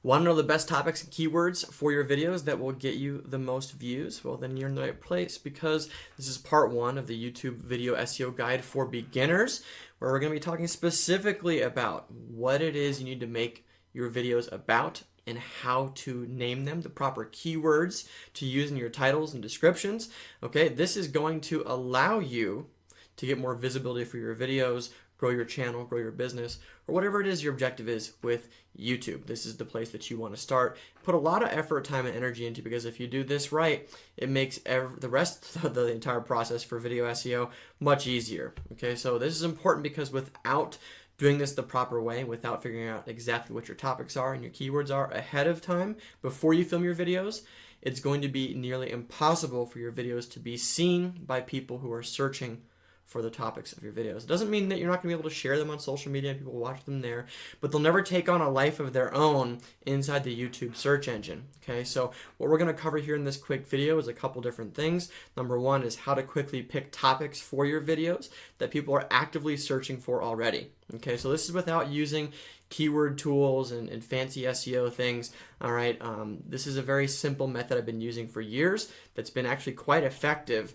Want to know the best topics and keywords for your videos that will get you the most views? Well, then you're in the right place, because this is part one of the YouTube video SEO guide for beginners, where we're going to be talking specifically about what it is you need to make your videos about and how to name them, the proper keywords to use in your titles and descriptions. Okay, this is going to allow you to get more visibility for your videos, grow your channel, grow your business, or whatever it is your objective is with YouTube. This is the place that you want to start. Put a lot of effort, time, and energy into, because if you do this right, it makes the rest of the entire process for video SEO much easier. Okay, so this is important because without doing this the proper way, without figuring out exactly what your topics are and your keywords are ahead of time before you film your videos, it's going to be nearly impossible for your videos to be seen by people who are searching for the topics of your videos. It doesn't mean that you're not going to be able to share them on social media and people watch them there, but they'll never take on a life of their own inside the YouTube search engine. Okay, so what we're going to cover here in this quick video is a couple different things. Number one is how to quickly pick topics for your videos that people are actively searching for already. Okay, so this is without using keyword tools and fancy SEO things. All right, this is a very simple method I've been using for years that's been actually quite effective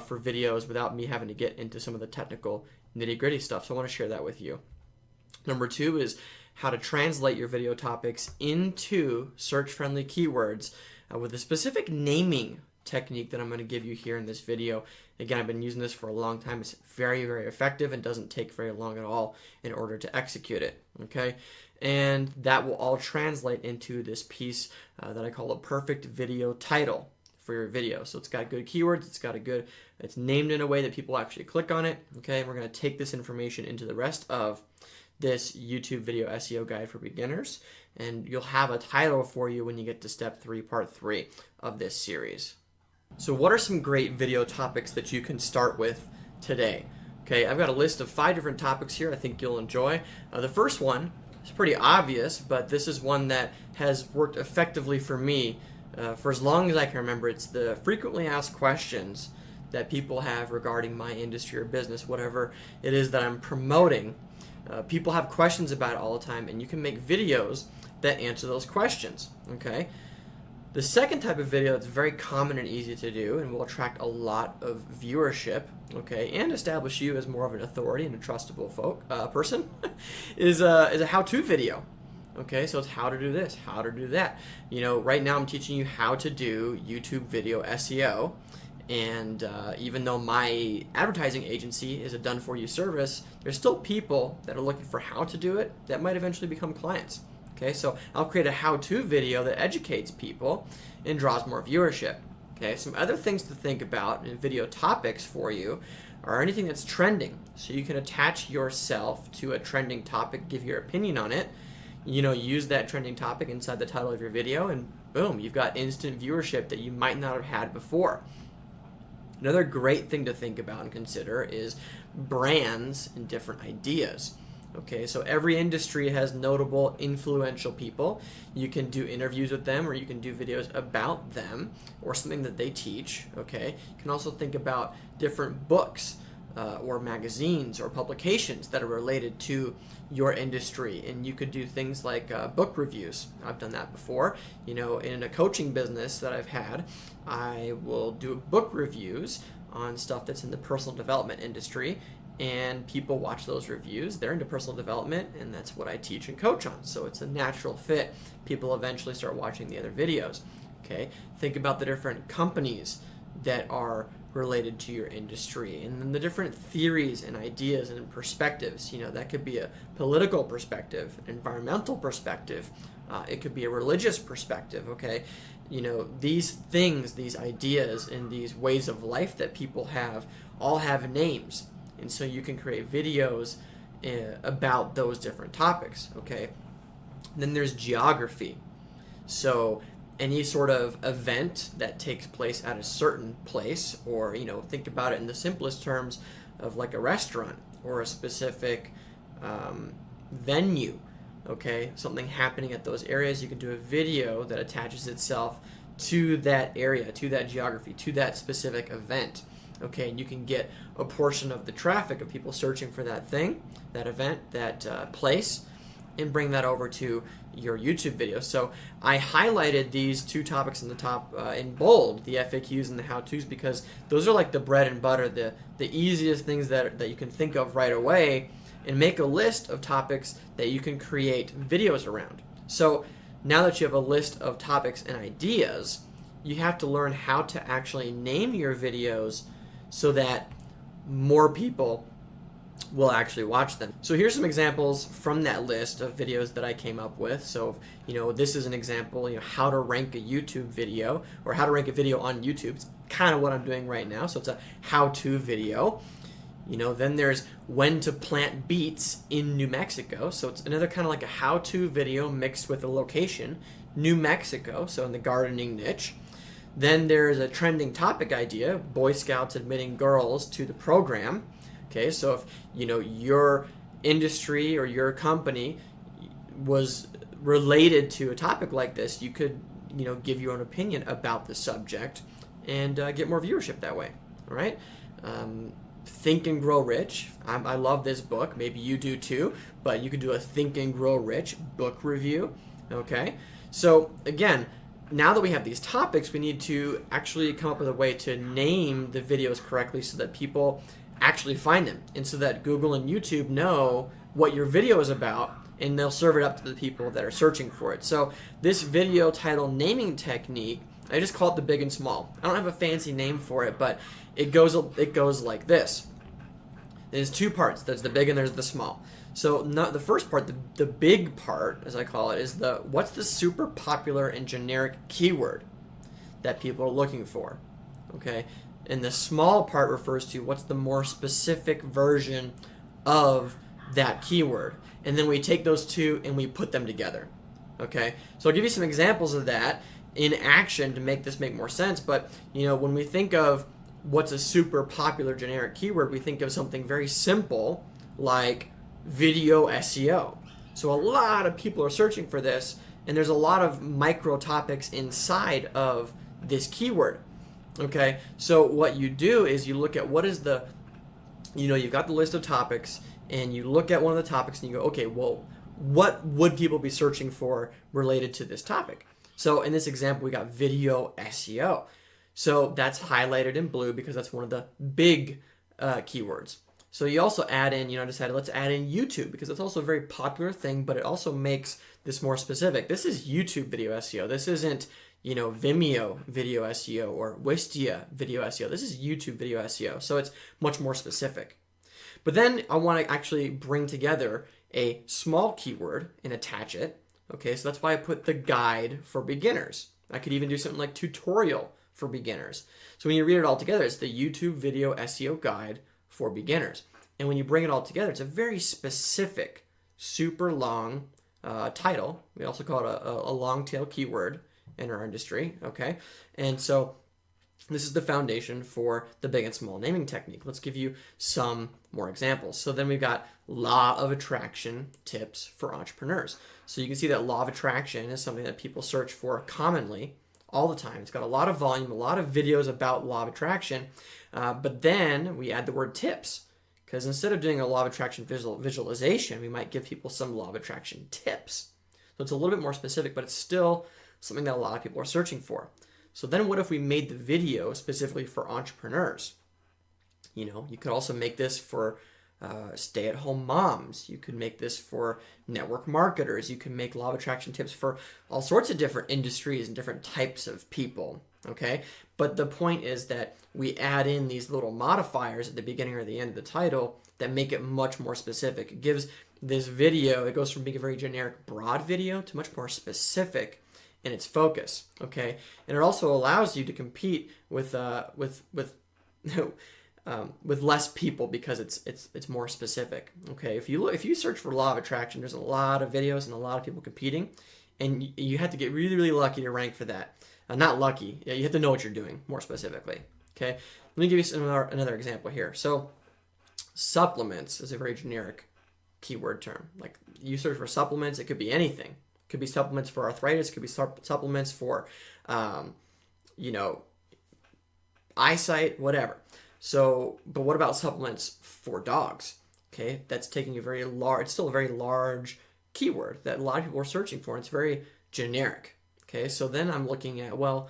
for videos without me having to get into some of the technical nitty-gritty stuff. So I want to share that with you. Number two is how to translate your video topics into search-friendly keywords with a specific naming technique that I'm going to give you here in this video. Again, I've been using this for a long time. It's very, very effective and doesn't take very long at all in order to execute it. Okay, and that will all translate into this piece that I call a perfect video title for your video. So it's got good keywords, it's named in a way that people actually click on it. Okay, and we're going to take this information into the rest of this YouTube video SEO guide for beginners, and you'll have a title for you when you get to step 3, part 3 of this series. So what are some great video topics that you can start with today? Okay, I've got a list of 5 different topics here I think you'll enjoy. The first one is pretty obvious, but this is one that has worked effectively for me for as long as I can remember. It's the frequently asked questions that people have regarding my industry or business, whatever it is that I'm promoting. People have questions about it all the time, and you can make videos that answer those questions. Okay. The second type of video that's very common and easy to do and will attract a lot of viewership, okay, and establish you as more of an authority and a trustable person, is a how-to video. Okay, so it's how to do this, how to do that. You know, right now I'm teaching you how to do YouTube video SEO, and even though my advertising agency is a done-for-you service, there's still people that are looking for how to do it that might eventually become clients. Okay, so I'll create a how-to video that educates people and draws more viewership. Okay, some other things to think about in video topics for you are anything that's trending. So you can attach yourself to a trending topic, give your opinion on it, you know, use that trending topic inside the title of your video, and boom, you've got instant viewership that you might not have had before. Another great thing to think about and consider is brands and different ideas. Okay, so every industry has notable, influential people. You can do interviews with them, or you can do videos about them, or something that they teach. Okay, you can also think about different books or magazines or publications that are related to your industry, and you could do things like book reviews. I've done that before. You know, in a coaching business that I've had, I will do book reviews on stuff that's in the personal development industry, and people watch those reviews. They're into personal development, and that's what I teach and coach on. So it's a natural fit. People eventually start watching the other videos. Okay, think about the different companies that are related to your industry, and then the different theories and ideas and perspectives. You know, that could be a political perspective, an environmental perspective. It could be a religious perspective. Okay, you know, these things, these ideas, and these ways of life that people have all have names. And so you can create videos about those different topics, okay? Then there's geography. So any sort of event that takes place at a certain place, or, you know, think about it in the simplest terms of like a restaurant or a specific venue, okay? Something happening at those areas, you can do a video that attaches itself to that area, to that geography, to that specific event. Okay, and you can get a portion of the traffic of people searching for that thing, that event, that place, and bring that over to your YouTube video. So I highlighted these two topics in the top in bold, the FAQs and the how-tos, because those are like the bread and butter, the easiest things that you can think of right away, and make a list of topics that you can create videos around. So now that you have a list of topics and ideas, you have to learn how to actually name your videos so that more people will actually watch them. So here's some examples from that list of videos that I came up with. So, this is an example, how to rank a YouTube video, or how to rank a video on YouTube. It's kind of what I'm doing right now. So it's a how-to video. Then there's when to plant beets in New Mexico. So it's another kind of like a how-to video mixed with a location, New Mexico, so in the gardening niche. Then there's a trending topic idea, Boy Scouts admitting girls to the program. Okay, so if your industry or your company was related to a topic like this, you could give your own opinion about the subject and get more viewership that way. All right. Think and Grow Rich. I love this book. Maybe you do too, but you could do a Think and Grow Rich book review. Okay, so again, now that we have these topics, we need to actually come up with a way to name the videos correctly so that people actually find them, and so that Google and YouTube know what your video is about, and they'll serve it up to the people that are searching for it. So this video title naming technique, I just call it the big and small. I don't have a fancy name for it, but it goes like this. There's two parts. There's the big and there's the small. So the first part, the big part, as I call it, is what's the super popular and generic keyword that people are looking for, okay? And the small part refers to what's the more specific version of that keyword. And then we take those two and we put them together, okay? So I'll give you some examples of that in action to make this make more sense. But, when we think of what's a super popular generic keyword, we think of something very simple like video SEO. So a lot of people are searching for this, and there's a lot of micro topics inside of this keyword. Okay, so what you do is you look at what is you've got the list of topics, and you look at one of the topics and you go, okay, well, what would people be searching for related to this topic? So in this example, we got video SEO. So that's highlighted in blue because that's one of the big keywords. So you also add in, decided let's add in YouTube because it's also a very popular thing, but it also makes this more specific. This is YouTube video SEO. This isn't, Vimeo video SEO or Wistia video SEO. This is YouTube video SEO. So it's much more specific. But then I want to actually bring together a small keyword and attach it. Okay, so that's why I put the guide for beginners. I could even do something like tutorial for beginners. So when you read it all together, it's the YouTube video SEO guide for beginners. And when you bring it all together, it's a very specific, super long title. We also call it a long tail keyword in our industry, okay? And so this is the foundation for the big and small naming technique. Let's give you some more examples. So then we've got law of attraction tips for entrepreneurs. So you can see that law of attraction is something that people search for commonly all the time. It's got a lot of volume, a lot of videos about law of attraction, but then we add the word tips, because instead of doing a law of attraction visualization, we might give people some law of attraction tips. So it's a little bit more specific, but it's still something that a lot of people are searching for. So then what if we made the video specifically for entrepreneurs? You could also make this for stay-at-home moms. You could make this for network marketers. You can make law of attraction tips for all sorts of different industries and different types of people, okay? But the point is that we add in these little modifiers at the beginning or the end of the title that make it much more specific. It gives this video, it goes from being a very generic, broad video to much more specific in its focus, okay? And it also allows you to compete with less people because it's more specific, okay? If you search for law of attraction, there's a lot of videos and a lot of people competing, and you have to get really, really lucky to rank for that. Not lucky, you have to know what you're doing more specifically, okay? Let me give you another example here. So supplements is a very generic keyword term. Like you search for supplements, it could be anything. It could be supplements for arthritis, it could be supplements for, eyesight, whatever. So, but what about supplements for dogs? Okay, that's taking it's still a very large keyword that a lot of people are searching for, and it's very generic. Okay, so then I'm looking at, well,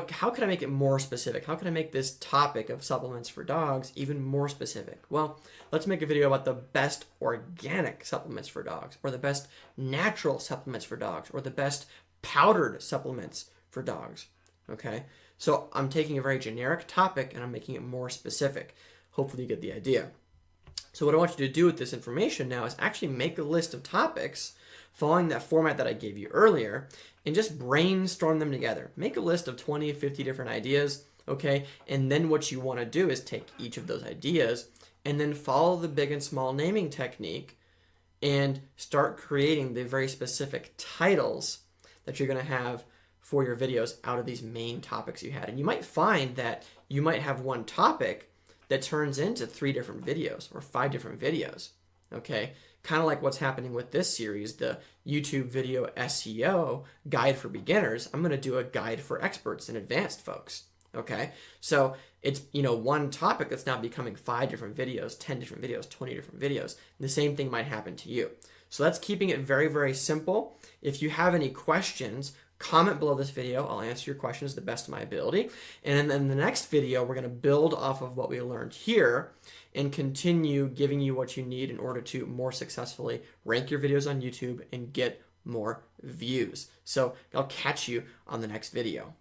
how can I make it more specific? How can I make this topic of supplements for dogs even more specific? Well, let's make a video about the best organic supplements for dogs, or the best natural supplements for dogs, or the best powdered supplements for dogs. Okay, so I'm taking a very generic topic and I'm making it more specific. Hopefully you get the idea. So what I want you to do with this information now is actually make a list of topics following that format that I gave you earlier, and just brainstorm them together. Make a list of 20, 50 different ideas, okay? And then what you want to do is take each of those ideas and then follow the big and small naming technique and start creating the very specific titles that you're going to have for your videos out of these main topics you had. And you might find that you might have one topic that turns into 3 different videos or 5 different videos, okay? Kind of like what's happening with this series, the YouTube video SEO guide for beginners. I'm going to do a guide for experts and advanced folks, okay? So it's, one topic that's now becoming 5 different videos, 10 different videos, 20 different videos. And the same thing might happen to you. So that's keeping it very, very simple. If you have any questions, comment below this video. I'll answer your questions to the best of my ability. And then in the next video, we're going to build off of what we learned here and continue giving you what you need in order to more successfully rank your videos on YouTube and get more views. So I'll catch you on the next video.